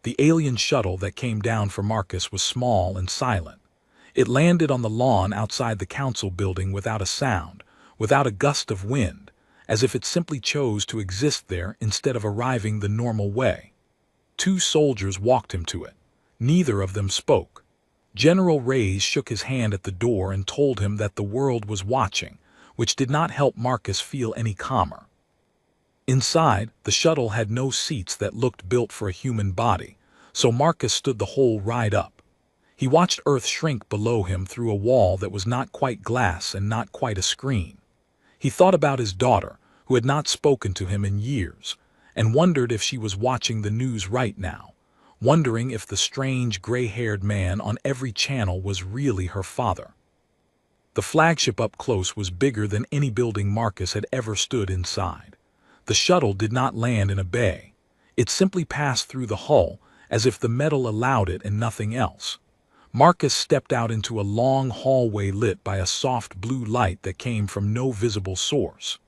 The alien shuttle that came down for Marcus was small and silent. It landed on the lawn outside the council building without a sound, without a gust of wind, as if it simply chose to exist there instead of arriving the normal way. Two soldiers walked him to it. Neither of them spoke. General Reyes shook his hand at the door and told him that the world was watching, which did not help Marcus feel any calmer. Inside, the shuttle had no seats that looked built for a human body, so Marcus stood the whole ride up. He watched Earth shrink below him through a wall that was not quite glass and not quite a screen. He thought about his daughter, who had not spoken to him in years, and wondered if she was watching the news right now, wondering if the strange gray-haired man on every channel was really her father. The flagship up close was bigger than any building Marcus had ever stood inside. The shuttle did not land in a bay. It simply passed through the hull, as if the metal allowed it and nothing else. Marcus stepped out into a long hallway lit by a soft blue light that came from no visible source.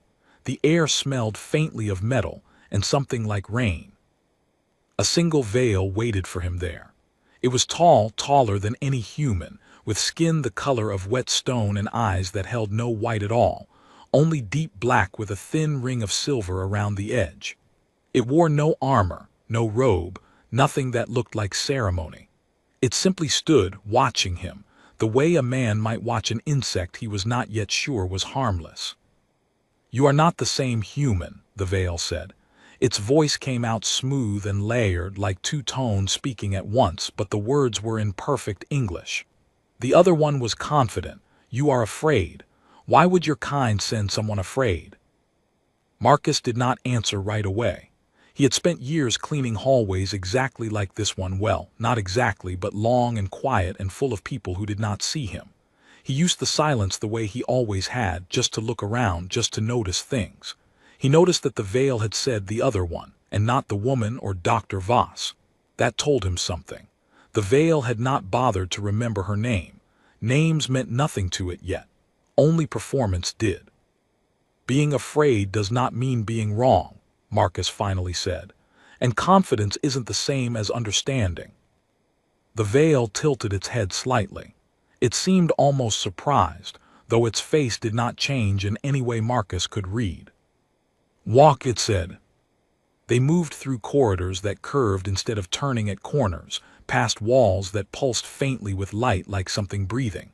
The air smelled faintly of metal and something like rain. A single veil waited for him there. It was tall, taller than any human, with skin the color of wet stone and eyes that held no white at all, only deep black with a thin ring of silver around the edge. It wore no armor, no robe, nothing that looked like ceremony. It simply stood, watching him, the way a man might watch an insect he was not yet sure was harmless. "You are not the same human," the veil said. Its voice came out smooth and layered like two tones speaking at once, but the words were in perfect English. The other one was confident. "You are afraid. Why would your kind send someone afraid?" Marcus did not answer right away. He had spent years cleaning hallways exactly like this one, well, not exactly, but long and quiet and full of people who did not see him. He used the silence the way he always had, just to look around, just to notice things. He noticed that the veil had said the other one, and not the woman or Dr. Voss. That told him something. The veil had not bothered to remember her name. Names meant nothing to it yet. Only performance did. "Being afraid does not mean being wrong," Marcus finally said, "and confidence isn't the same as understanding." The veil tilted its head slightly. It seemed almost surprised, though its face did not change in any way Marcus could read. "Walk," it said. They moved through corridors that curved instead of turning at corners, past walls that pulsed faintly with light like something breathing.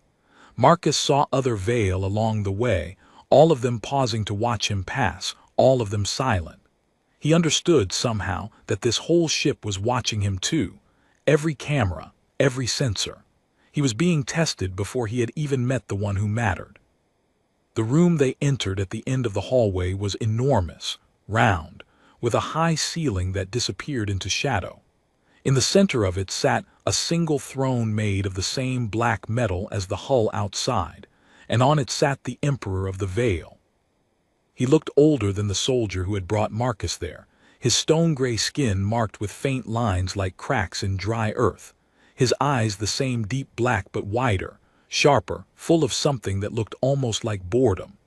Marcus saw other veil along the way, all of them pausing to watch him pass, all of them silent. He understood somehow that this whole ship was watching him too. Every camera, every sensor. He was being tested before he had even met the one who mattered. The room they entered at the end of the hallway was enormous, round, with a high ceiling that disappeared into shadow. In the center of it sat a single throne made of the same black metal as the hull outside, and on it sat the Emperor of the Veil. He looked older than the soldier who had brought Marcus there, his stone-gray skin marked with faint lines like cracks in dry earth, his eyes the same deep black but wider, sharper, full of something that looked almost like boredom.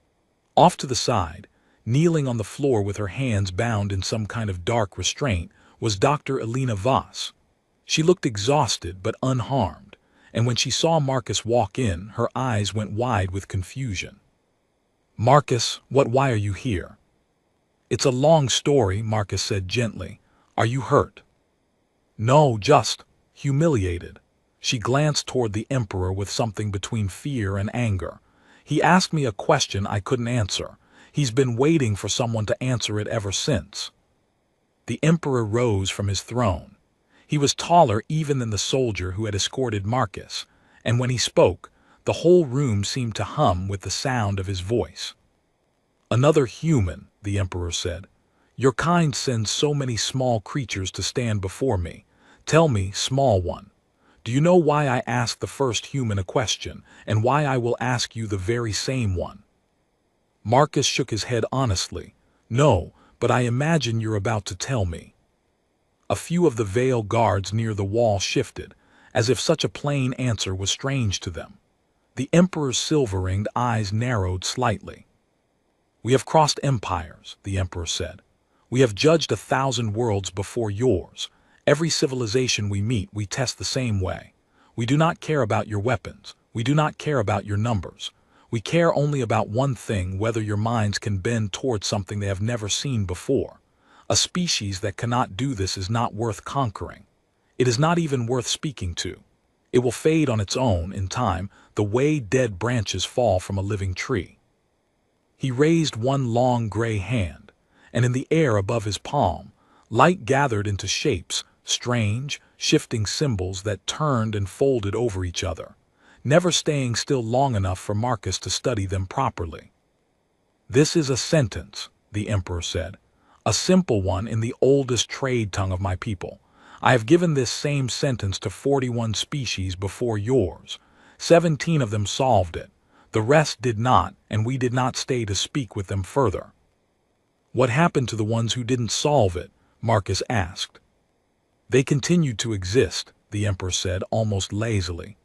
Off to the side, kneeling on the floor with her hands bound in some kind of dark restraint, was Dr. Elena Voss. She looked exhausted but unharmed, and when she saw Marcus walk in, her eyes went wide with confusion. "Marcus, why are you here?" "It's a long story," Marcus said gently. "Are you hurt?" "No, just humiliated." She glanced toward the Emperor with something between fear and anger. "He asked me a question I couldn't answer. He's been waiting for someone to answer it ever since." The Emperor rose from his throne. He was taller even than the soldier who had escorted Marcus, and when he spoke, the whole room seemed to hum with the sound of his voice. "Another human," the Emperor said. "Your kind sends so many small creatures to stand before me. Tell me, small one, do you know why I asked the first human a question, and why I will ask you the very same one?" Marcus shook his head honestly. "No, but I imagine you're about to tell me." A few of the veil guards near the wall shifted, as if such a plain answer was strange to them. The Emperor's silver-ringed eyes narrowed slightly. "We have crossed empires," the Emperor said. "We have judged 1,000 worlds before yours, Every civilization we meet, we test the same way. We do not care about your weapons. We do not care about your numbers. We care only about one thing, whether your minds can bend towards something they have never seen before. A species that cannot do this is not worth conquering. It is not even worth speaking to. It will fade on its own in time, the way dead branches fall from a living tree. He raised one long gray hand, and in the air above his palm, light gathered into shapes, strange, shifting symbols that turned and folded over each other, never staying still long enough for Marcus to study them properly. "This is a sentence," the Emperor said, "a simple one in the oldest trade tongue of my people. I have given this same sentence to 41 species before yours. 17 of them solved it. The rest did not, and we did not stay to speak with them further." "What happened to the ones who didn't solve it?" Marcus asked. "They continued to exist," the Emperor said almost lazily.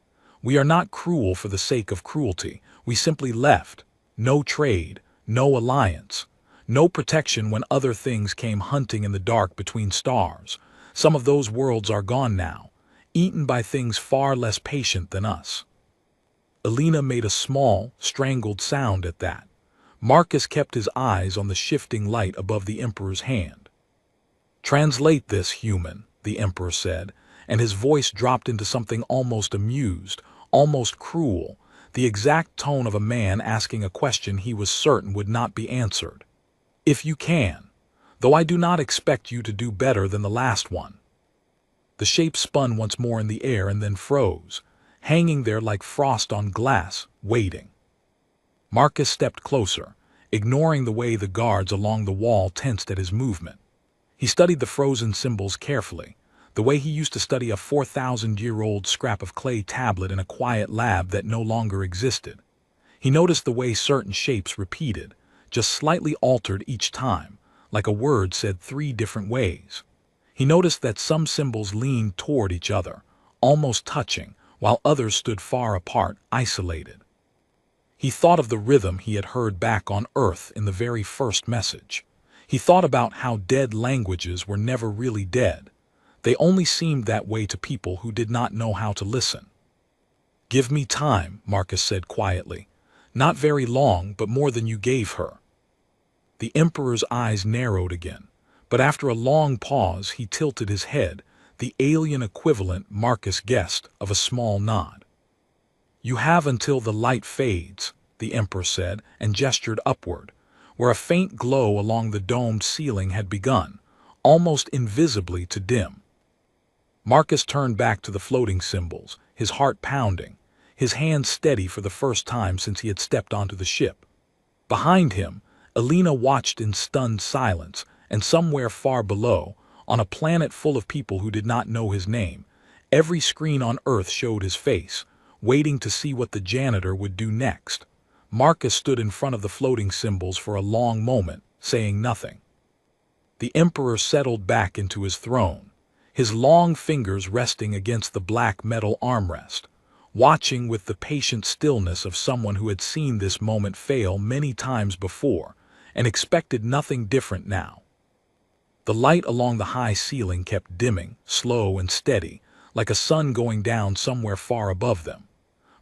"We are not cruel for the sake of cruelty. We simply left. No trade, no alliance, no protection when other things came hunting in the dark between stars. Some of those worlds are gone now, eaten by things far less patient than us." Alina made a small, strangled sound at that. Marcus kept his eyes on the shifting light above the Emperor's hand. "Translate this, human," the Emperor said, and his voice dropped into something almost amused, almost cruel, the exact tone of a man asking a question he was certain would not be answered. "If you can, though I do not expect you to do better than the last one." The shape spun once more in the air and then froze, hanging there like frost on glass, waiting. Marcus stepped closer, ignoring the way the guards along the wall tensed at his movement. He studied the frozen symbols carefully, the way he used to study a 4,000-year-old scrap of clay tablet in a quiet lab that no longer existed. He noticed the way certain shapes repeated, just slightly altered each time, like a word said 3 different ways. He noticed that some symbols leaned toward each other, almost touching, while others stood far apart, isolated. He thought of the rhythm he had heard back on Earth in the very first message. He thought about how dead languages were never really dead. They only seemed that way to people who did not know how to listen. "Give me time," Marcus said quietly. "Not very long, but more than you gave her." The Emperor's eyes narrowed again, but after a long pause he tilted his head, the alien equivalent, Marcus guessed, of a small nod. "You have until the light fades," the Emperor said, and gestured upward, where a faint glow along the domed ceiling had begun, almost invisibly to dim. Marcus turned back to the floating symbols, his heart pounding, his hands steady for the first time since he had stepped onto the ship. Behind him, Alina watched in stunned silence, and somewhere far below, on a planet full of people who did not know his name, every screen on Earth showed his face, waiting to see what the Janitor would do next. Marcus stood in front of the floating symbols for a long moment, saying nothing. The Emperor settled back into his throne, his long fingers resting against the black metal armrest, watching with the patient stillness of someone who had seen this moment fail many times before and expected nothing different now. The light along the high ceiling kept dimming, slow and steady, like a sun going down somewhere far above them.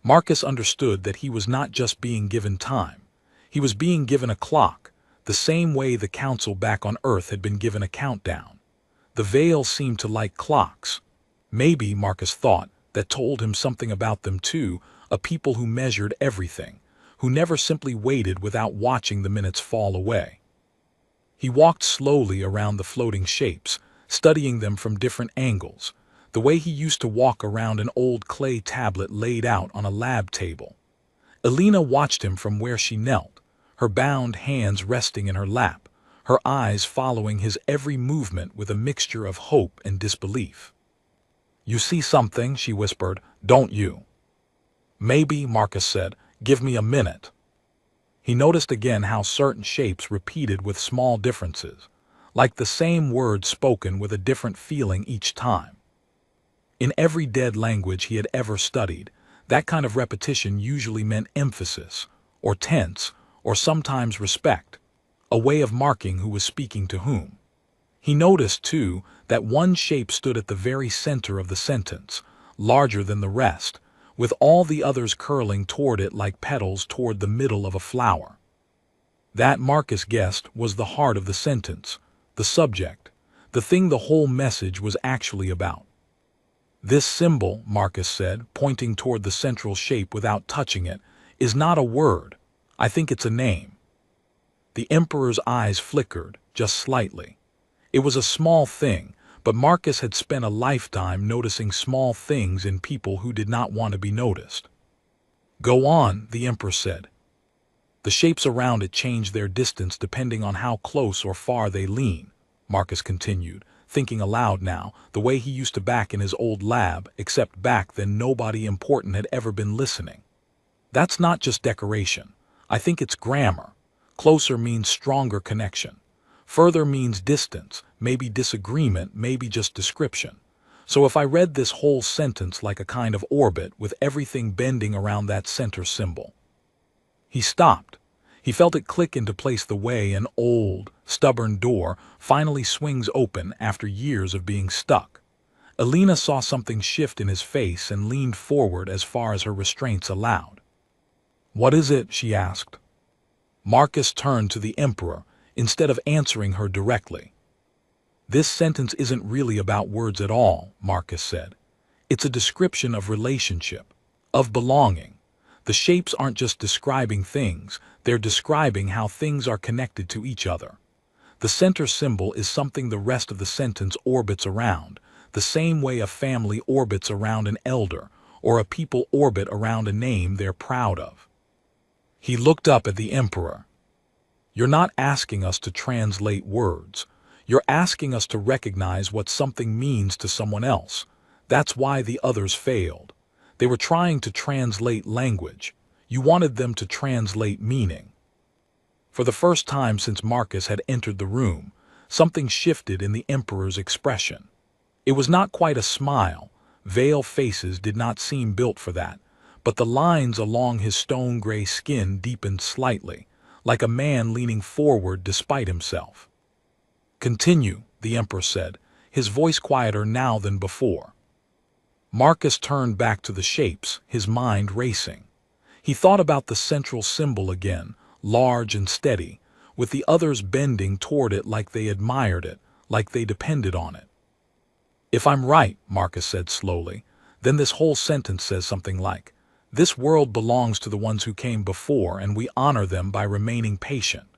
Marcus understood that he was not just being given time. He was being given a clock, the same way the Council back on Earth had been given a countdown. The veil seemed to like clocks. Maybe, Marcus thought, that told him something about them too, a people who measured everything, who never simply waited without watching the minutes fall away. He walked slowly around the floating shapes, studying them from different angles, the way he used to walk around an old clay tablet laid out on a lab table. Alina watched him from where she knelt, her bound hands resting in her lap, her eyes following his every movement with a mixture of hope and disbelief. "You see something," she whispered, "don't you?" "Maybe," Marcus said. "Give me a minute." He noticed again how certain shapes repeated with small differences, like the same word spoken with a different feeling each time. In every dead language he had ever studied, that kind of repetition usually meant emphasis, or tense, or sometimes respect, a way of marking who was speaking to whom. He noticed, too, That one shape stood at the very center of the sentence, larger than the rest, with all the others curling toward it like petals toward the middle of a flower. That, Marcus guessed, was the heart of the sentence, the subject, the thing the whole message was actually about. This symbol, Marcus said, pointing toward the central shape without touching it, is not a word. I think it's a name. The Emperor's eyes flickered, just slightly. It was a small thing, but Marcus had spent a lifetime noticing small things in people who did not want to be noticed. Go on, the Emperor said. The shapes around it change their distance depending on how close or far they lean, Marcus continued, thinking aloud now, the way he used to back in his old lab, except back then nobody important had ever been listening. That's not just decoration. I think it's grammar. Closer means stronger connection. Further means distance, maybe disagreement, maybe just description. So if I read this whole sentence like a kind of orbit with everything bending around that center symbol. He stopped. He felt it click into place the way an old, stubborn door finally swings open after years of being stuck. Alina saw something shift in his face and leaned forward as far as her restraints allowed. "What is it?" she asked. Marcus turned to the Emperor instead of answering her directly. "This sentence isn't really about words at all," Marcus said. "It's a description of relationship, of belonging. The shapes aren't just describing things, they're describing how things are connected to each other. The center symbol is something the rest of the sentence orbits around, the same way a family orbits around an elder, or a people orbit around a name they're proud of." He looked up at the Emperor. "You're not asking us to translate words. You're asking us to recognize what something means to someone else. That's why the others failed. They were trying to translate language. You wanted them to translate meaning." For the first time since Marcus had entered the room, something shifted in the Emperor's expression. It was not quite a smile. Veiled faces did not seem built for that, but the lines along his stone-gray skin deepened slightly, like a man leaning forward despite himself. "Continue," the Emperor said, his voice quieter now than before. Marcus turned back to the shapes, his mind racing. He thought about the central symbol again, large and steady, with the others bending toward it like they admired it, like they depended on it. "If I'm right," Marcus said slowly, "then this whole sentence says something like, 'This world belongs to the ones who came before and we honor them by remaining patient.'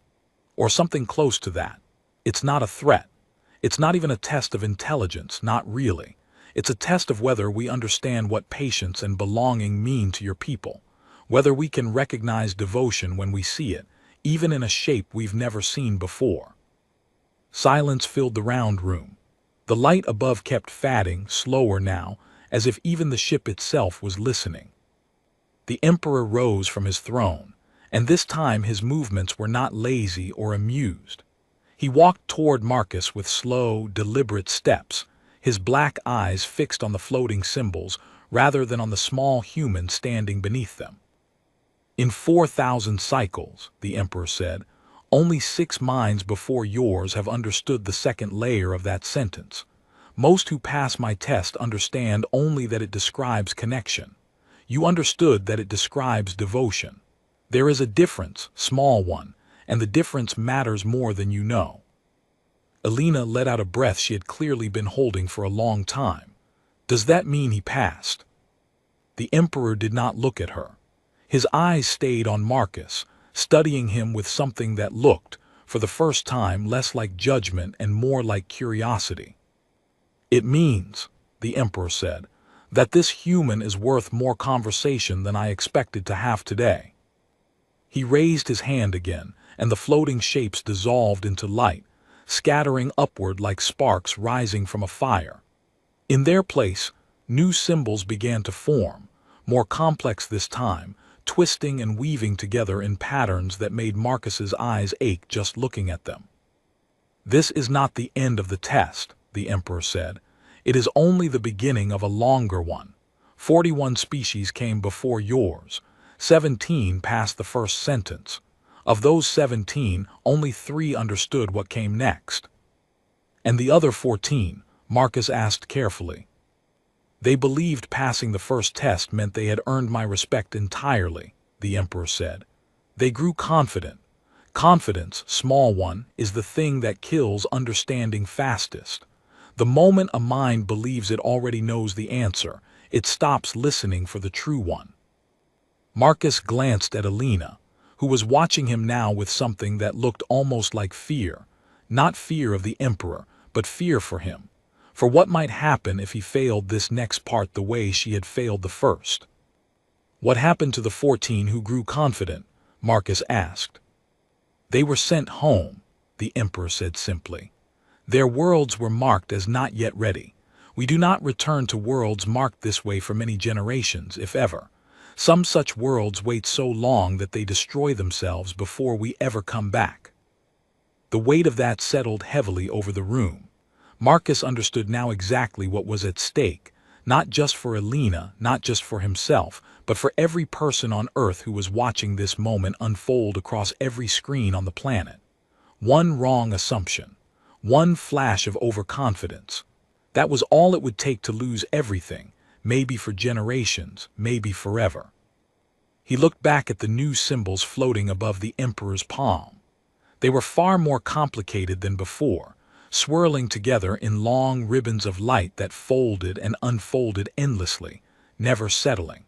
Or something close to that. It's not a threat. It's not even a test of intelligence, not really. It's a test of whether we understand what patience and belonging mean to your people, whether we can recognize devotion when we see it, even in a shape we've never seen before." Silence filled the round room. The light above kept fading, slower now, as if even the ship itself was listening. The Emperor rose from his throne, and this time his movements were not lazy or amused. He walked toward Marcus with slow, deliberate steps, his black eyes fixed on the floating symbols rather than on the small human standing beneath them. "In 4,000 cycles," the Emperor said, "only 6 minds before yours have understood the second layer of that sentence. Most who pass my test understand only that it describes connection. You understood that it describes devotion. There is a difference, small one, and the difference matters more than you know." Alina let out a breath she had clearly been holding for a long time. "Does that mean he passed?" The Emperor did not look at her. His eyes stayed on Marcus, studying him with something that looked, for the first time, less like judgment and more like curiosity. "It means," the Emperor said, "that this human is worth more conversation than I expected to have today." He raised his hand again, and the floating shapes dissolved into light, scattering upward like sparks rising from a fire. In their place, new symbols began to form, more complex this time, twisting and weaving together in patterns that made Marcus's eyes ache just looking at them. "This is not the end of the test," the Emperor said. "It is only the beginning of a longer one. 41 species came before yours. 17 passed the first sentence. Of those 17, only 3 understood what came next. And the other 14, Marcus asked carefully. They believed passing the first test meant they had earned my respect entirely, the Emperor said. They grew confident. Confidence, small one, is the thing that kills understanding fastest. The moment a mind believes it already knows the answer, it stops listening for the true one. Marcus glanced at Alina, who was watching him now with something that looked almost like fear. Not fear of the Emperor, but fear for him. For what might happen if he failed this next part the way she had failed the first. What happened to the 14 who grew confident? Marcus asked. They were sent home, the Emperor said simply. Their worlds were marked as not yet ready. We do not return to worlds marked this way for many generations, if ever. Some such worlds wait so long that they destroy themselves before we ever come back. The weight of that settled heavily over the room. Marcus understood now exactly what was at stake, not just for Alina, not just for himself, but for every person on Earth who was watching this moment unfold across every screen on the planet. One wrong assumption, one flash of overconfidence. That was all it would take to lose everything, maybe for generations, maybe forever. He looked back at the new symbols floating above the Emperor's palm. They were far more complicated than before, swirling together in long ribbons of light that folded and unfolded endlessly, never settling.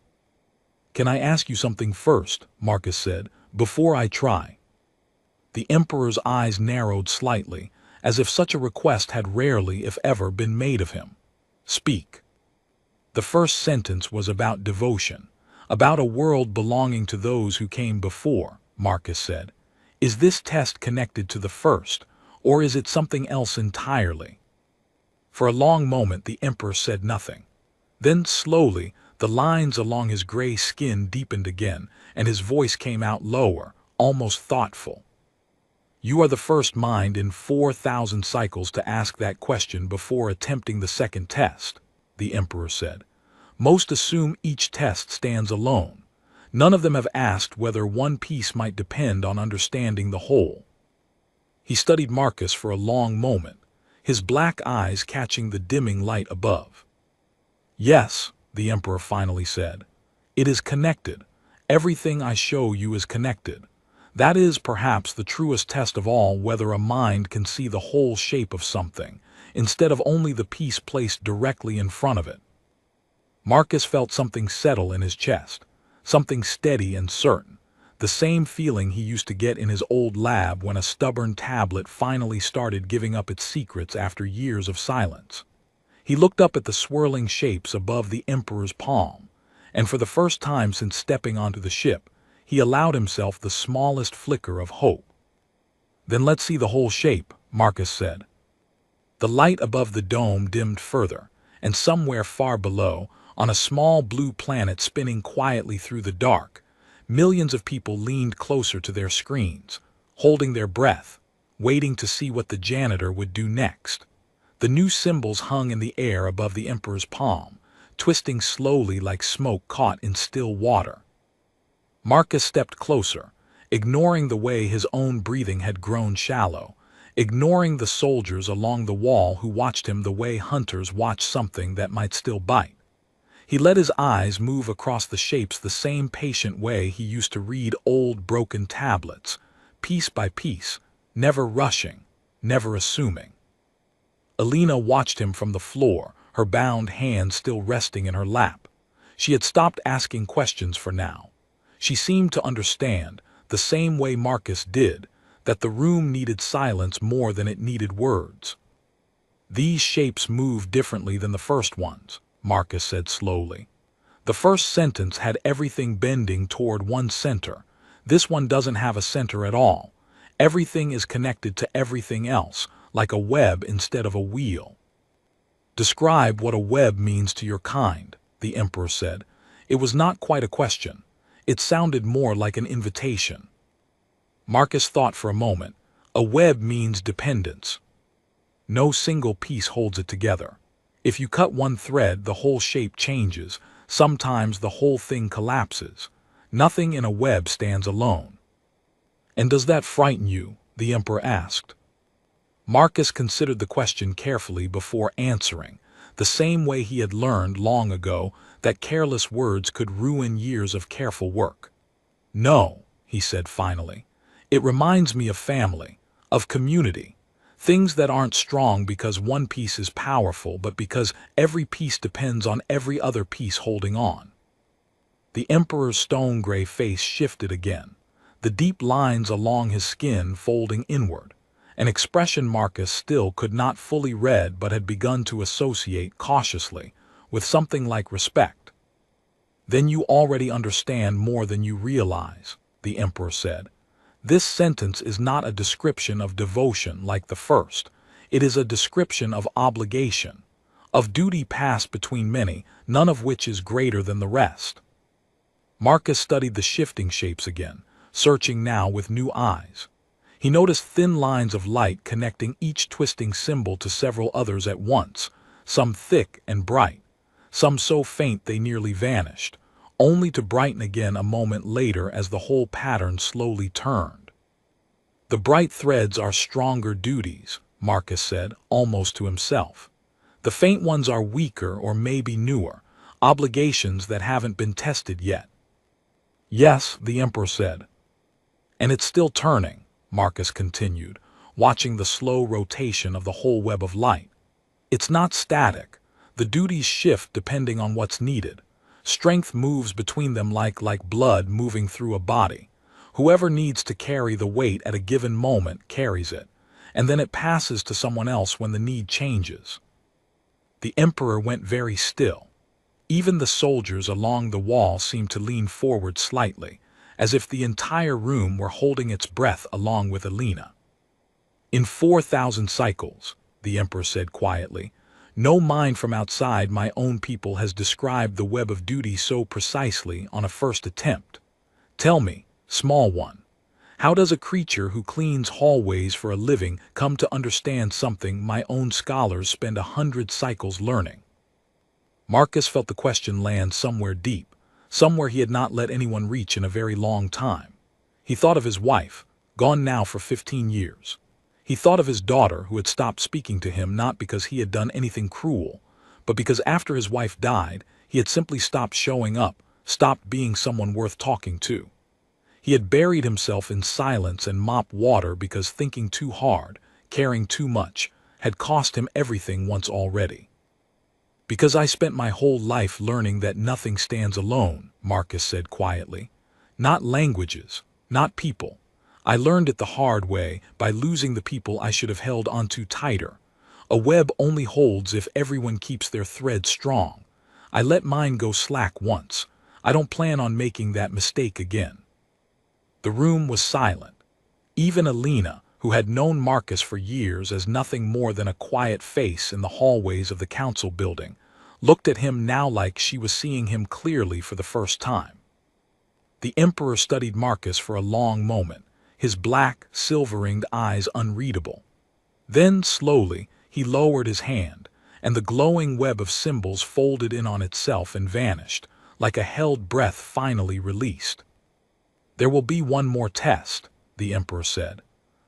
"Can I ask you something first?" Marcus said, "before I try?" The Emperor's eyes narrowed slightly, as if such a request had rarely, if ever, been made of him. "Speak." The first sentence was about devotion, about a world belonging to those who came before, Marcus said. Is this test connected to the first, or is it something else entirely? For a long moment the Emperor said nothing. Then slowly, the lines along his gray skin deepened again, and his voice came out lower, almost thoughtful. "You are the first mind in 4,000 cycles to ask that question before attempting the second test," the Emperor said. "Most assume each test stands alone. None of them have asked whether one piece might depend on understanding the whole." He studied Marcus for a long moment, his black eyes catching the dimming light above. "Yes," the Emperor finally said. "It is connected. Everything I show you is connected. That is perhaps the truest test of all, whether a mind can see the whole shape of something, instead of only the piece placed directly in front of it." Marcus felt something settle in his chest, something steady and certain, the same feeling he used to get in his old lab when a stubborn tablet finally started giving up its secrets after years of silence. He looked up at the swirling shapes above the Emperor's palm, and for the first time since stepping onto the ship, he allowed himself the smallest flicker of hope. "Then let's see the whole shape," Marcus said. The light above the dome dimmed further, and somewhere far below, on a small blue planet spinning quietly through the dark, millions of people leaned closer to their screens, holding their breath, waiting to see what the Janitor would do next. The new symbols hung in the air above the Emperor's palm, twisting slowly like smoke caught in still water. Marcus stepped closer, ignoring the way his own breathing had grown shallow, ignoring the soldiers along the wall who watched him the way hunters watch something that might still bite. He let his eyes move across the shapes the same patient way he used to read old broken tablets, piece by piece, never rushing, never assuming. Alina watched him from the floor, her bound hand still resting in her lap. She had stopped asking questions for now. She seemed to understand, the same way Marcus did, that the room needed silence more than it needed words. "These shapes move differently than the first ones," Marcus said slowly. "The first sentence had everything bending toward one center. This one doesn't have a center at all. Everything is connected to everything else, like a web instead of a wheel." "Describe what a web means to your kind," the Emperor said. It was not quite a question. It sounded more like an invitation. Marcus thought for a moment. "A web means dependence. No single piece holds it together. If you cut one thread, the whole shape changes. Sometimes the whole thing collapses. Nothing in a web stands alone." "And does that frighten you?" the Emperor asked. Marcus considered the question carefully before answering, the same way he had learned long ago that careless words could ruin years of careful work. "No," he said finally. "It reminds me of family, of community. Things that aren't strong because one piece is powerful, but because every piece depends on every other piece holding on." The Emperor's stone-gray face shifted again, the deep lines along his skin folding inward, an expression Marcus still could not fully read but had begun to associate cautiously with something like respect. "Then you already understand more than you realize," the Emperor said. "This sentence is not a description of devotion like the first. It is a description of obligation, of duty passed between many, none of which is greater than the rest." Marcus studied the shifting shapes again, searching now with new eyes. He noticed thin lines of light connecting each twisting symbol to several others at once, some thick and bright, some so faint they nearly vanished, only to brighten again a moment later as the whole pattern slowly turned. "The bright threads are stronger duties," Marcus said, almost to himself. "The faint ones are weaker or maybe newer, obligations that haven't been tested yet." "Yes," the Emperor said. "And it's still turning," Marcus continued, watching the slow rotation of the whole web of light. "It's not static. The duties shift depending on what's needed. Strength moves between them like blood moving through a body. Whoever needs to carry the weight at a given moment carries it, and then it passes to someone else when the need changes." The Emperor went very still. Even the soldiers along the wall seemed to lean forward slightly, as if the entire room were holding its breath along with Alina. "In 4,000 cycles," the Emperor said quietly, "no mind from outside my own people has described the web of duty so precisely on a first attempt. Tell me, small one, how does a creature who cleans hallways for a living come to understand something my own scholars spend 100 cycles learning?" Marcus felt the question land somewhere deep, somewhere he had not let anyone reach in a very long time. He thought of his wife, gone now for 15 years. He thought of his daughter who had stopped speaking to him not because he had done anything cruel, but because after his wife died, he had simply stopped showing up, stopped being someone worth talking to. He had buried himself in silence and mop water because thinking too hard, caring too much, had cost him everything once already. "Because I spent my whole life learning that nothing stands alone," Marcus said quietly. "Not languages, not people. I learned it the hard way by losing the people I should have held onto tighter. A web only holds if everyone keeps their thread strong. I let mine go slack once. I don't plan on making that mistake again." The room was silent. Even Alina, who had known Marcus for years as nothing more than a quiet face in the hallways of the council building, looked at him now like she was seeing him clearly for the first time. The Emperor studied Marcus for a long moment, his black, silver-ringed eyes unreadable. Then, slowly, he lowered his hand, and the glowing web of symbols folded in on itself and vanished, like a held breath finally released. "There will be one more test," the Emperor said.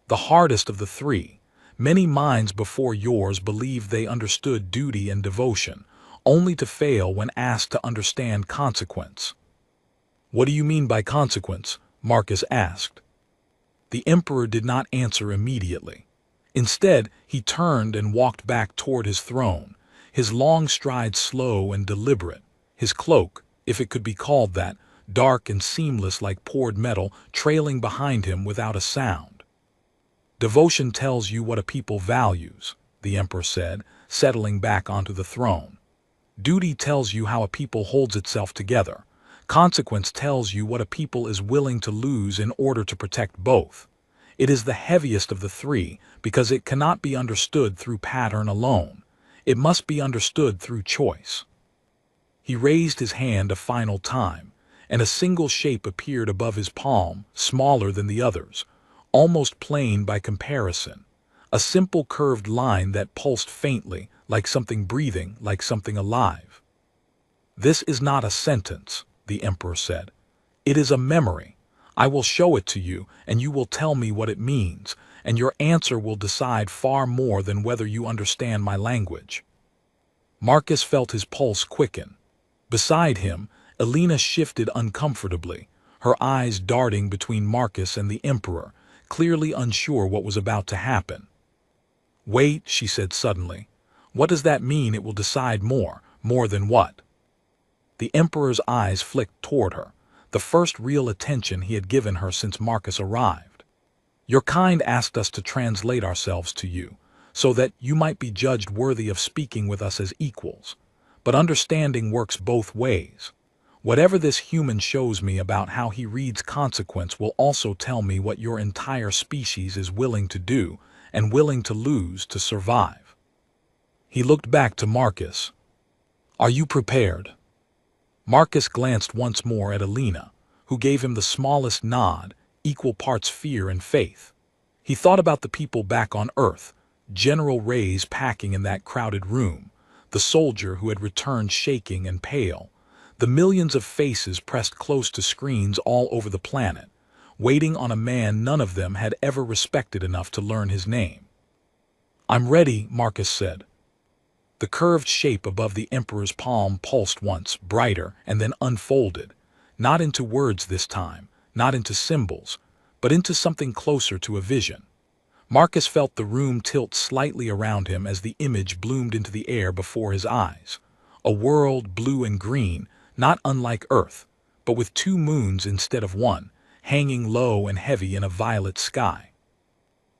"The hardest of the three. Many minds before yours believed they understood duty and devotion, only to fail when asked to understand consequence." "What do you mean by consequence?" Marcus asked. The Emperor did not answer immediately. Instead, he turned and walked back toward his throne, his long strides slow and deliberate, his cloak, if it could be called that, dark and seamless like poured metal, trailing behind him without a sound. "Devotion tells you what a people values," the Emperor said, settling back onto the throne. "Duty tells you how a people holds itself together. Consequence tells you what a people is willing to lose in order to protect both. It is the heaviest of the three because it cannot be understood through pattern alone. It must be understood through choice." He raised his hand a final time, and a single shape appeared above his palm, smaller than the others, almost plain by comparison, a simple curved line that pulsed faintly, like something breathing, like something alive. "This is not a sentence," the Emperor said. "It is a memory. I will show it to you, and you will tell me what it means, and your answer will decide far more than whether you understand my language." Marcus felt his pulse quicken. Beside him, Elena shifted uncomfortably, her eyes darting between Marcus and the Emperor, clearly unsure what was about to happen. "Wait," she said suddenly. "What does that mean it will decide more? More than what?" The Emperor's eyes flicked toward her, the first real attention he had given her since Marcus arrived. "Your kind asked us to translate ourselves to you, so that you might be judged worthy of speaking with us as equals. But understanding works both ways. Whatever this human shows me about how he reads consequence will also tell me what your entire species is willing to do and willing to lose to survive." He looked back to Marcus. "Are you prepared?" Marcus glanced once more at Elena, who gave him the smallest nod, equal parts fear and faith. He thought about the people back on Earth, General Reyes packing in that crowded room, the soldier who had returned shaking and pale, the millions of faces pressed close to screens all over the planet, waiting on a man none of them had ever respected enough to learn his name. "I'm ready," Marcus said. The curved shape above the Emperor's palm pulsed once, brighter, and then unfolded, not into words this time, not into symbols, but into something closer to a vision. Marcus felt the room tilt slightly around him as the image bloomed into the air before his eyes. A world, blue and green, not unlike Earth, but with two moons instead of one, hanging low and heavy in a violet sky.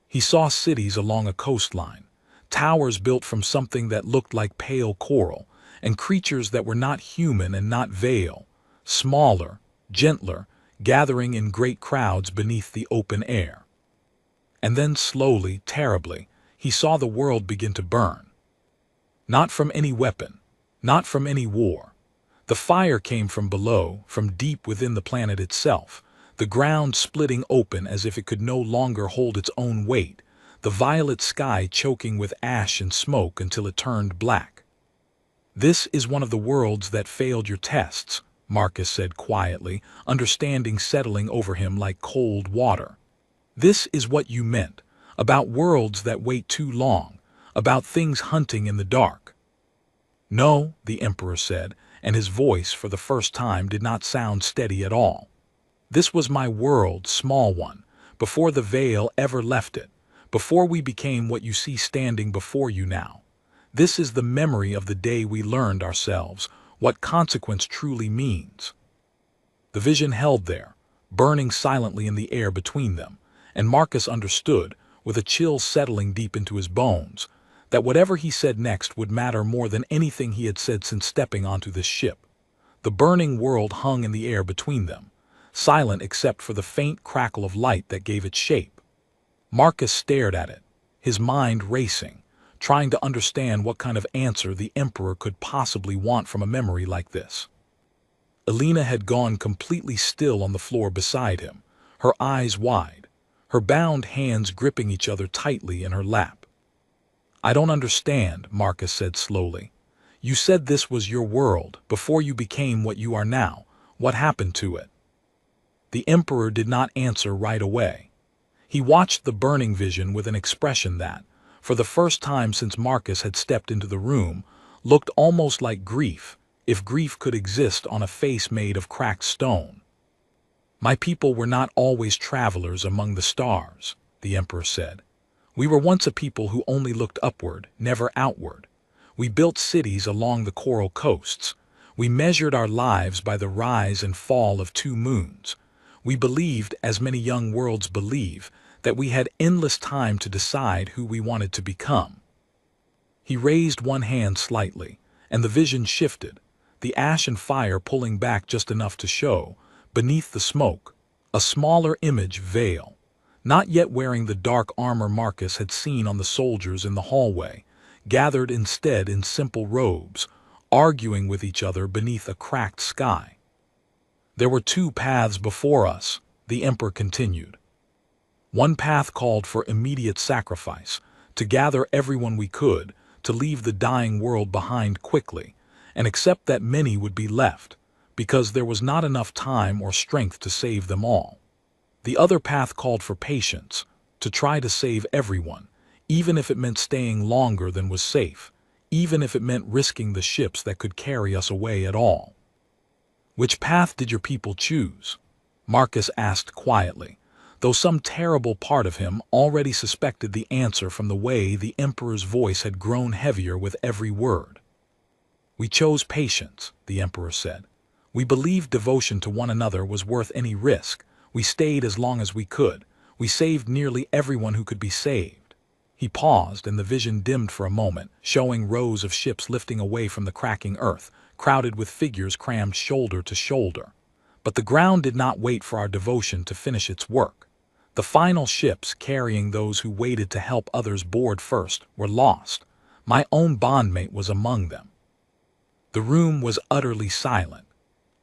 He saw cities along a coastline, towers built from something that looked like pale coral, and creatures that were not human and not veil, smaller, gentler, gathering in great crowds beneath the open air. And then slowly, terribly, he saw the world begin to burn. Not from any weapon, not from any war. The fire came from below, from deep within the planet itself, the ground splitting open as if it could no longer hold its own weight, the violet sky choking with ash and smoke until it turned black. "This is one of the worlds that failed your tests," Marcus said quietly, understanding settling over him like cold water. "This is what you meant, about worlds that wait too long, about things hunting in the dark." "No," the Emperor said, and his voice for the first time did not sound steady at all. "This was my world, small one, before the veil ever left it, before we became what you see standing before you now. This is the memory of the day we learned ourselves, what consequence truly means." The vision held there, burning silently in the air between them, and Marcus understood, with a chill settling deep into his bones, that whatever he said next would matter more than anything he had said since stepping onto this ship. The burning world hung in the air between them, silent except for the faint crackle of light that gave it shape. Marcus stared at it, his mind racing, trying to understand what kind of answer the Emperor could possibly want from a memory like this. Elena had gone completely still on the floor beside him, her eyes wide, her bound hands gripping each other tightly in her lap. "I don't understand," Marcus said slowly. "You said this was your world, before you became what you are now. What happened to it?" The Emperor did not answer right away. He watched the burning vision with an expression that, for the first time since Marcus had stepped into the room, looked almost like grief, if grief could exist on a face made of cracked stone. "My people were not always travelers among the stars," the Emperor said. "We were once a people who only looked upward, never outward. We built cities along the coral coasts. We measured our lives by the rise and fall of two moons. We believed, as many young worlds believe, that we had endless time to decide who we wanted to become." He raised one hand slightly, and the vision shifted, the ash and fire pulling back just enough to show, beneath the smoke, a smaller image veil, not yet wearing the dark armor Marcus had seen on the soldiers in the hallway, gathered instead in simple robes, arguing with each other beneath a cracked sky. "There were two paths before us," the Emperor continued. "One path called for immediate sacrifice, to gather everyone we could, to leave the dying world behind quickly, and accept that many would be left, because there was not enough time or strength to save them all. The other path called for patience, to try to save everyone, even if it meant staying longer than was safe, even if it meant risking the ships that could carry us away at all. Which path did your people choose? Marcus asked quietly, though some terrible part of him already suspected the answer from the way the Emperor's voice had grown heavier with every word. We chose patience, the Emperor said. We believed devotion to one another was worth any risk. We stayed as long as we could. We saved nearly everyone who could be saved. He paused, and the vision dimmed for a moment, showing rows of ships lifting away from the cracking earth, crowded with figures crammed shoulder to shoulder. But the ground did not wait for our devotion to finish its work. The final ships, carrying those who waited to help others board first, were lost. My own bondmate was among them. The room was utterly silent.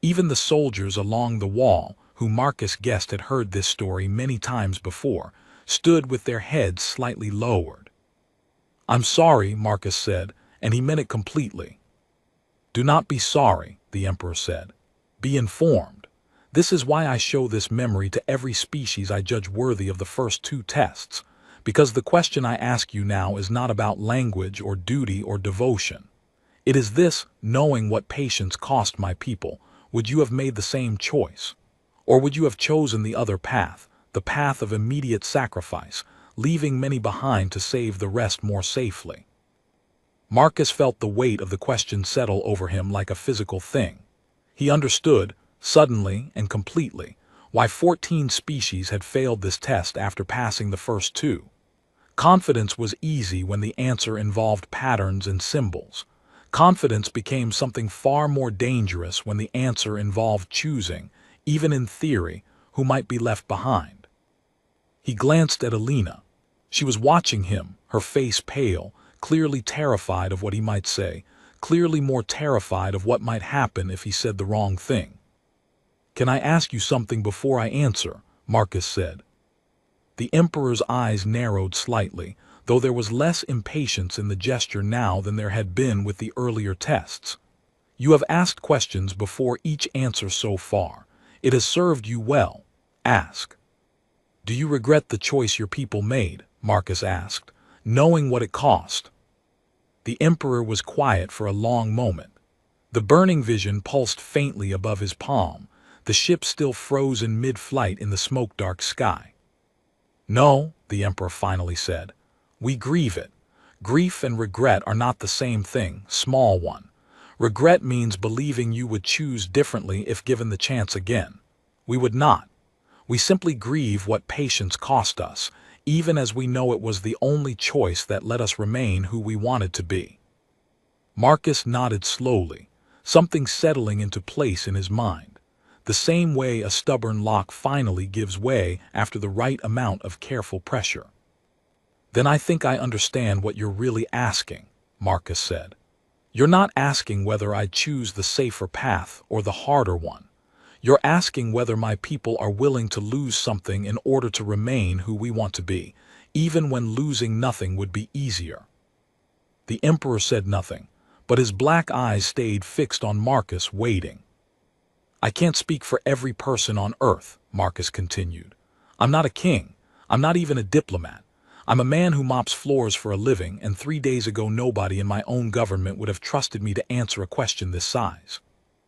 Even the soldiers along the wall, who Marcus guessed had heard this story many times before, stood with their heads slightly lowered. "I'm sorry," Marcus said, and he meant it completely. "Do not be sorry," the Emperor said. "Be informed. This is why I show this memory to every species I judge worthy of the first 2 tests, because the question I ask you now is not about language or duty or devotion. It is this: knowing what patience cost my people, would you have made the same choice? Or would you have chosen the other path, the path of immediate sacrifice, leaving many behind to save the rest more safely?" Marcus felt the weight of the question settle over him like a physical thing. He understood, suddenly and completely, why 14 species had failed this test after passing the first 2. Confidence was easy when the answer involved patterns and symbols. Confidence became something far more dangerous when the answer involved choosing, even in theory, who might be left behind. He glanced at Alina. She was watching him, her face pale, clearly terrified of what he might say, clearly more terrified of what might happen if he said the wrong thing. "Can I ask you something before I answer?" Marcus said. The Emperor's eyes narrowed slightly, though there was less impatience in the gesture now than there had been with the earlier tests. "You have asked questions before each answer so far. It has served you well. Ask." "Do you regret the choice your people made?" Marcus asked, "knowing what it cost?" The Emperor was quiet for a long moment. The burning vision pulsed faintly above his palm, the ship still frozen mid-flight in the smoke-dark sky. "No," the Emperor finally said. "We grieve it. Grief and regret are not the same thing, small one. Regret means believing you would choose differently if given the chance again. We would not. We simply grieve what patience cost us, even as we know it was the only choice that let us remain who we wanted to be." Marcus nodded slowly, something settling into place in his mind, the same way a stubborn lock finally gives way after the right amount of careful pressure. "Then I think I understand what you're really asking," Marcus said. "You're not asking whether I choose the safer path or the harder one. You're asking whether my people are willing to lose something in order to remain who we want to be, even when losing nothing would be easier." The Emperor said nothing, but his black eyes stayed fixed on Marcus, waiting. "I can't speak for every person on Earth," Marcus continued. "I'm not a king. I'm not even a diplomat. I'm a man who mops floors for a living, and 3 days ago nobody in my own government would have trusted me to answer a question this size."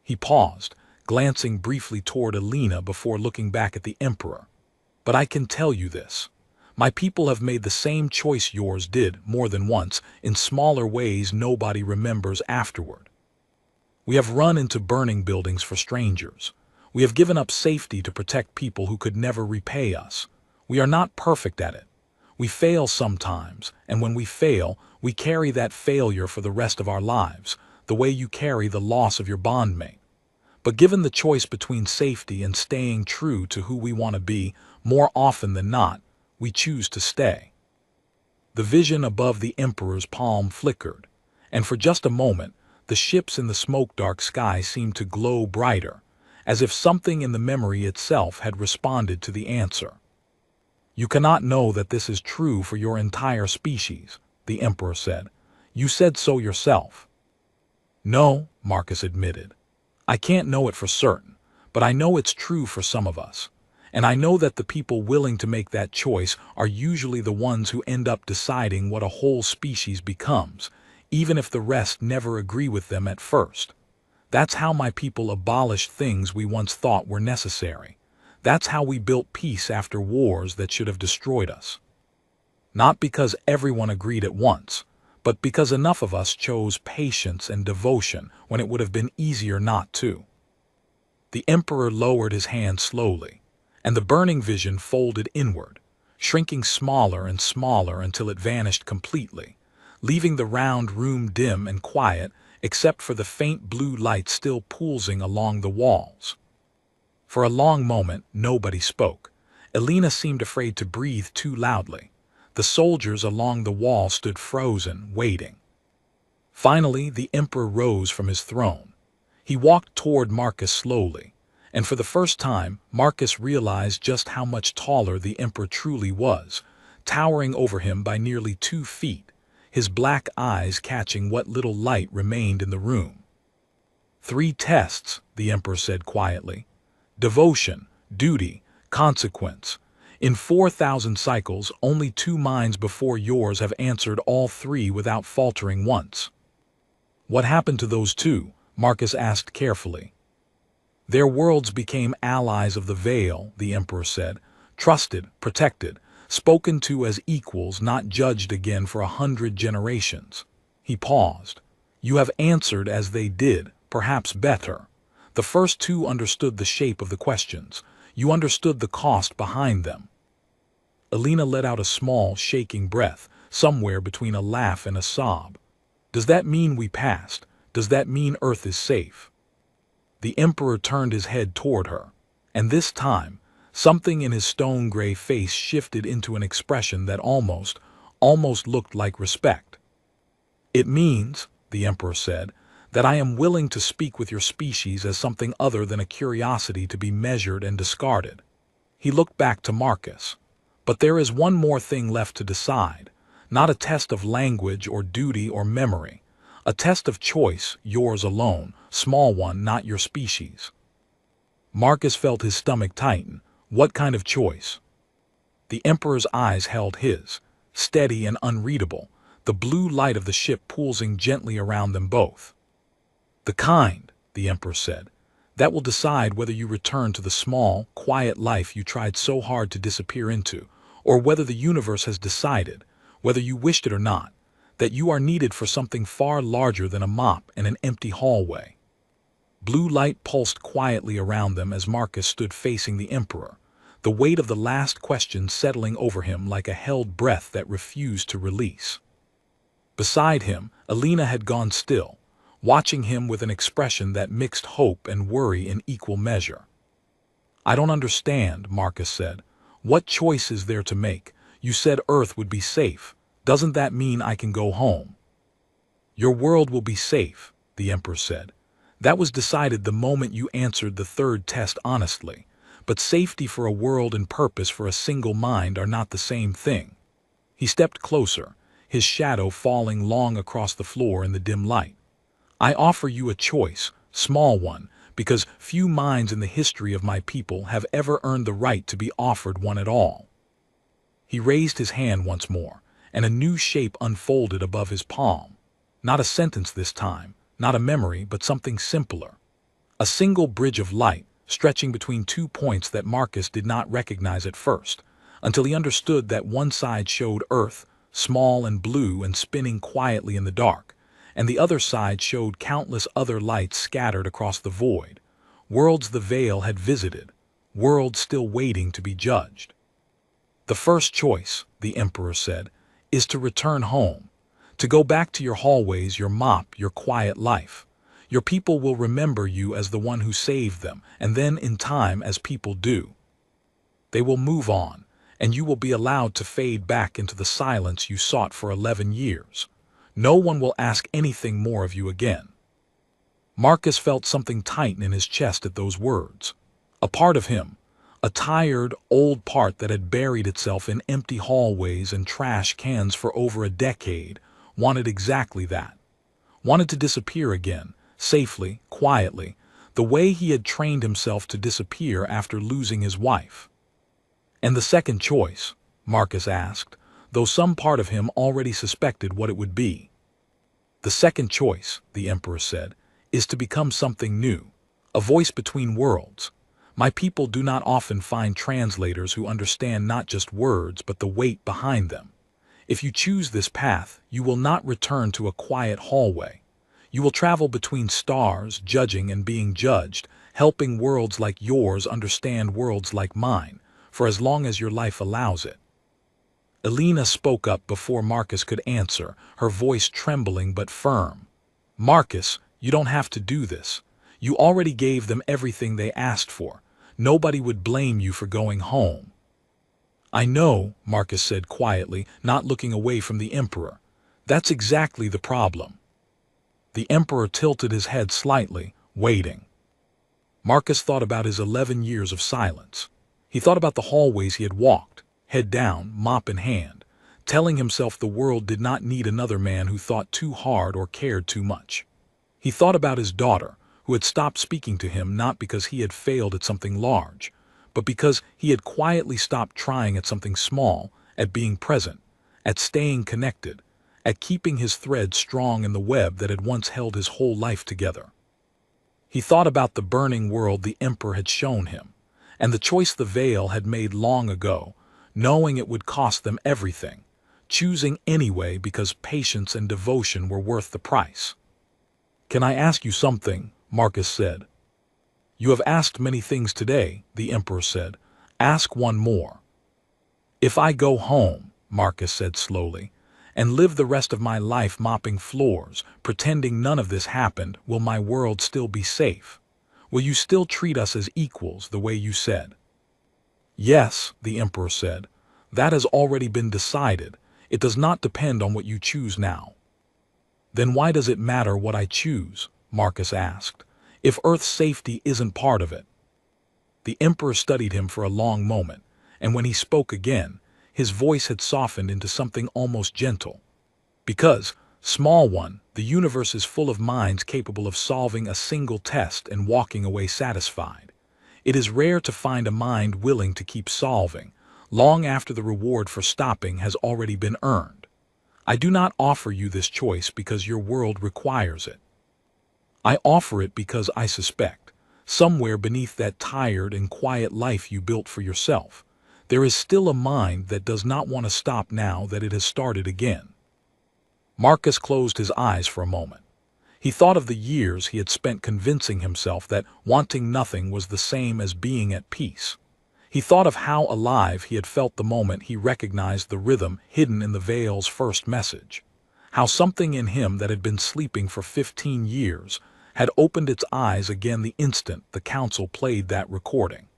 He paused, glancing briefly toward Alina before looking back at the Emperor. "But I can tell you this. My people have made the same choice yours did more than once, in smaller ways nobody remembers afterward. We have run into burning buildings for strangers. We have given up safety to protect people who could never repay us. We are not perfect at it. We fail sometimes, and when we fail, we carry that failure for the rest of our lives, the way you carry the loss of your bondmate. But given the choice between safety and staying true to who we want to be, more often than not, we choose to stay." The vision above the Emperor's palm flickered, and for just a moment, the ships in the smoke-dark sky seemed to glow brighter, as if something in the memory itself had responded to the answer. "You cannot know that this is true for your entire species," the Emperor said. "You said so yourself." "No," Marcus admitted. "I can't know it for certain, but I know it's true for some of us. And I know that the people willing to make that choice are usually the ones who end up deciding what a whole species becomes, even if the rest never agree with them at first. That's how my people abolished things we once thought were necessary. That's how we built peace after wars that should have destroyed us. Not because everyone agreed at once, but because enough of us chose patience and devotion when it would have been easier not to. The Emperor lowered his hand slowly, and the burning vision folded inward, shrinking smaller and smaller until it vanished completely, leaving the round room dim and quiet except for the faint blue light still pulsing along the walls. For a long moment, nobody spoke. Elena seemed afraid to breathe too loudly. The soldiers along the wall stood frozen, waiting. Finally, the Emperor rose from his throne. He walked toward Marcus slowly, and for the first time, Marcus realized just how much taller the Emperor truly was, towering over him by nearly 2 feet, his black eyes catching what little light remained in the room. 3 tests, the Emperor said quietly. Devotion, duty, consequence. In 4,000 cycles, only 2 minds before yours have answered all 3 without faltering once. What happened to those 2? Marcus asked carefully. Their worlds became allies of the Veil, the Emperor said, trusted, protected, spoken to as equals, not judged again for 100 generations. He paused. You have answered as they did, perhaps better. The first 2 understood the shape of the questions. You understood the cost behind them. Elena let out a small, shaking breath, somewhere between a laugh and a sob. Does that mean we passed? Does that mean Earth is safe? The Emperor turned his head toward her, and this time, something in his stone-gray face shifted into an expression that almost looked like respect. It means, the Emperor said, that I am willing to speak with your species as something other than a curiosity to be measured and discarded. He looked back to Marcus. But there is one more thing left to decide, not a test of language or duty or memory, a test of choice, yours alone, small one, not your species. Marcus felt his stomach tighten. What kind of choice? The Emperor's eyes held his, steady and unreadable, the blue light of the ship pulsing gently around them both. The kind, the Emperor said, that will decide whether you return to the small, quiet life you tried so hard to disappear into, or whether the universe has decided, whether you wished it or not, that you are needed for something far larger than a mop and an empty hallway. Blue light pulsed quietly around them as Marcus stood facing the Emperor, the weight of the last question settling over him like a held breath that refused to release. Beside him, Elena had gone still, watching him with an expression that mixed hope and worry in equal measure. I don't understand, Marcus said. What choice is there to make? You said Earth would be safe. Doesn't that mean I can go home? Your world will be safe, the Emperor said. That was decided the moment you answered the 3rd test honestly. But safety for a world and purpose for a single mind are not the same thing. He stepped closer, his shadow falling long across the floor in the dim light. I offer you a choice, small one, because few minds in the history of my people have ever earned the right to be offered one at all. He raised his hand once more, and a new shape unfolded above his palm. Not a sentence this time, not a memory, but something simpler. A single bridge of light, stretching between 2 points that Marcus did not recognize at first, until he understood that one side showed Earth, small and blue and spinning quietly in the dark, and the other side showed countless other lights scattered across the void, worlds the Veil had visited, worlds still waiting to be judged. The first choice, the Emperor said, is to return home, to go back to your hallways, your mop, your quiet life. Your people will remember you as the one who saved them, and then in time, as people do, they will move on, and you will be allowed to fade back into the silence you sought for 11 years. No one will ask anything more of you again. Marcus felt something tighten in his chest at those words. A part of him, a tired, old part that had buried itself in empty hallways and trash cans for over a decade, wanted exactly that. Wanted to disappear again, safely, quietly, the way he had trained himself to disappear after losing his wife. "And the second choice?" Marcus asked, though some part of him already suspected what it would be. "The second choice," the Emperor said, "is to become something new, a voice between worlds. My people do not often find translators who understand not just words but the weight behind them. If you choose this path, you will not return to a quiet hallway. You will travel between stars, judging and being judged, helping worlds like yours understand worlds like mine, for as long as your life allows it." Elena spoke up before Marcus could answer, her voice trembling but firm. "Marcus, you don't have to do this. You already gave them everything they asked for. Nobody would blame you for going home." "I know," Marcus said quietly, not looking away from the Emperor. "That's exactly the problem." The Emperor tilted his head slightly, waiting. Marcus thought about his 11 years of silence. He thought about the hallways he had walked, head down, mop in hand, telling himself the world did not need another man who thought too hard or cared too much. He thought about his daughter, who had stopped speaking to him not because he had failed at something large, but because he had quietly stopped trying at something small, at being present, at staying connected, at keeping his thread strong in the web that had once held his whole life together. He thought about the burning world the Emperor had shown him, and the choice the Veil had made long ago, knowing it would cost them everything, choosing anyway because patience and devotion were worth the price. "Can I ask you something?" Marcus said. "You have asked many things today," the Emperor said. "Ask one more." "If I go home," Marcus said slowly, "and live the rest of my life mopping floors, pretending none of this happened, will my world still be safe? Will you still treat us as equals the way you said?" "Yes," the Emperor said. "That has already been decided. It does not depend on what you choose now." "Then why does it matter what I choose?" Marcus asked. "If Earth's safety isn't part of it?" The Emperor studied him for a long moment, and when he spoke again, his voice had softened into something almost gentle. "Because, small one, the universe is full of minds capable of solving a single test and walking away satisfied. It is rare to find a mind willing to keep solving, long after the reward for stopping has already been earned. I do not offer you this choice because your world requires it. I offer it because I suspect, somewhere beneath that tired and quiet life you built for yourself, there is still a mind that does not want to stop now that it has started again." Marcus closed his eyes for a moment. He thought of the years he had spent convincing himself that wanting nothing was the same as being at peace. He thought of how alive he had felt the moment he recognized the rhythm hidden in the Veil's first message. How something in him that had been sleeping for 15 years had opened its eyes again the instant the council played that recording.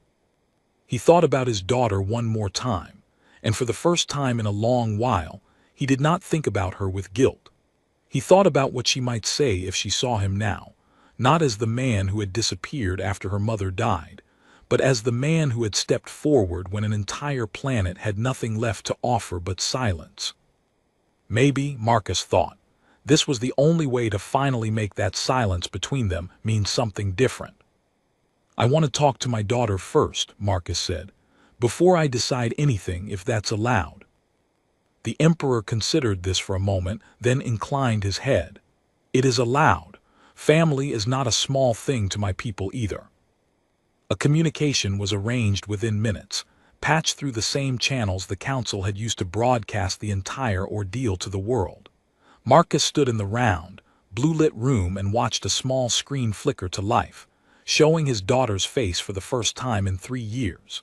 He thought about his daughter one more time, and for the first time in a long while, he did not think about her with guilt. He thought about what she might say if she saw him now, not as the man who had disappeared after her mother died, but as the man who had stepped forward when an entire planet had nothing left to offer but silence. Maybe, Marcus thought, this was the only way to finally make that silence between them mean something different. "I want to talk to my daughter first," Marcus said, "before I decide anything, if that's allowed." The Emperor considered this for a moment, then inclined his head. "It is allowed. Family is not a small thing to my people either." A communication was arranged within minutes, patched through the same channels the council had used to broadcast the entire ordeal to the world. Marcus stood in the round, blue-lit room and watched a small screen flicker to life, showing his daughter's face for the first time in 3 years.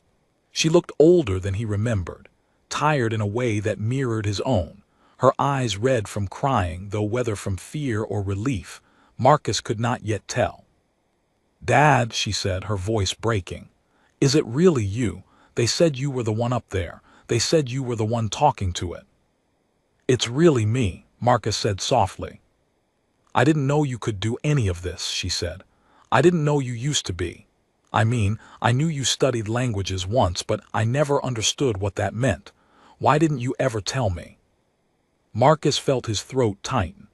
She looked older than he remembered, tired in a way that mirrored his own, her eyes red from crying, though whether from fear or relief, Marcus could not yet tell. "Dad," she said, her voice breaking, "is it really you? They said you were the one up there. They said you were the one talking to it." "It's really me," Marcus said softly. "I didn't know you could do any of this," she said. "I didn't know you used to be. I mean, I knew you studied languages once, but I never understood what that meant. Why didn't you ever tell me?" Marcus felt his throat tighten.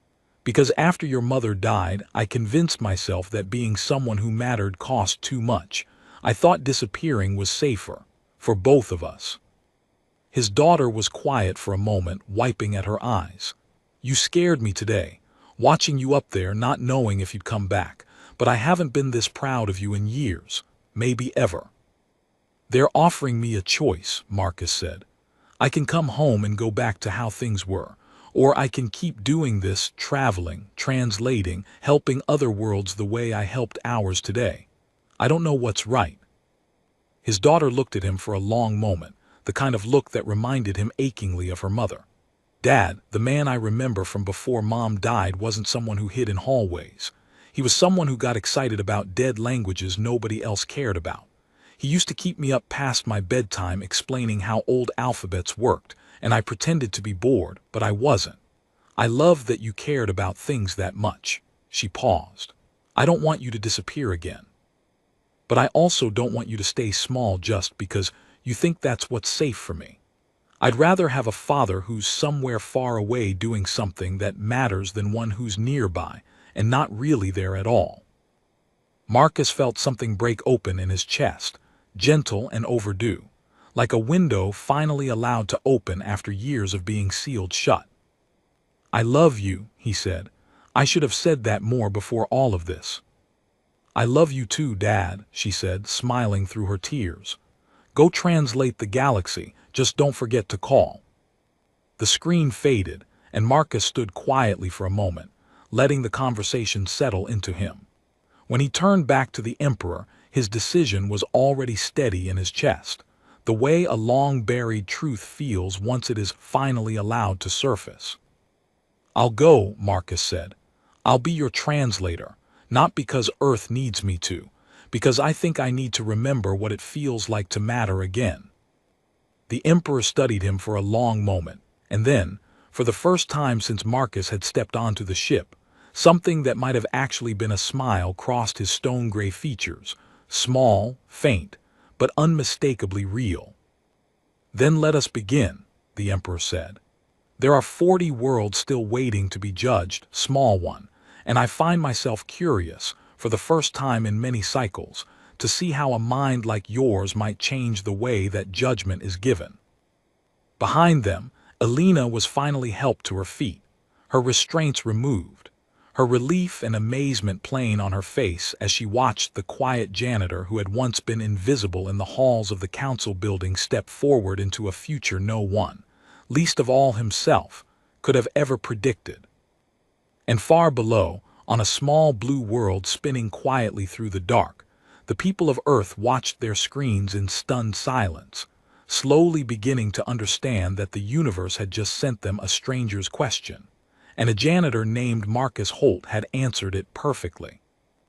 "Because after your mother died, I convinced myself that being someone who mattered cost too much. I thought disappearing was safer. For both of us. His daughter was quiet for a moment, wiping at her eyes. You scared me today, watching you up there not knowing if you'd come back, but I haven't been this proud of you in years, maybe ever. They're offering me a choice, Marcus said. I can come home and go back to how things were, or I can keep doing this, traveling, translating, helping other worlds the way I helped ours today. I don't know what's right. His daughter looked at him for a long moment, the kind of look that reminded him achingly of her mother. Dad, the man I remember from before Mom died, wasn't someone who hid in hallways. He was someone who got excited about dead languages nobody else cared about. He used to keep me up past my bedtime explaining how old alphabets worked, and I pretended to be bored, but I wasn't. I love that you cared about things that much. She paused. I don't want you to disappear again. But I also don't want you to stay small just because you think that's what's safe for me. I'd rather have a father who's somewhere far away doing something that matters than one who's nearby and not really there at all. Marcus felt something break open in his chest, gentle and overdue, like a window finally allowed to open after years of being sealed shut. I love you, he said. I should have said that more before all of this. I love you too, Dad, she said, smiling through her tears. Go translate the galaxy, just don't forget to call. The screen faded, and Marcus stood quietly for a moment, letting the conversation settle into him. When he turned back to the Emperor, his decision was already steady in his chest, the way a long-buried truth feels once it is finally allowed to surface. I'll go, Marcus said. I'll be your translator, not because Earth needs me to, because I think I need to remember what it feels like to matter again. The Emperor studied him for a long moment, and then, for the first time since Marcus had stepped onto the ship, something that might have actually been a smile crossed his stone-gray features, small, faint, but unmistakably real. Then let us begin, the Emperor said. There are 40 worlds still waiting to be judged, small one, and I find myself curious, for the first time in many cycles, to see how a mind like yours might change the way that judgment is given. Behind them, Elena was finally helped to her feet, her restraints removed, her relief and amazement plain on her face as she watched the quiet janitor who had once been invisible in the halls of the council building step forward into a future no one, least of all himself, could have ever predicted. And far below, on a small blue world spinning quietly through the dark, the people of Earth watched their screens in stunned silence, slowly beginning to understand that the universe had just sent them a stranger's question, and a janitor named Marcus Holt had answered it perfectly.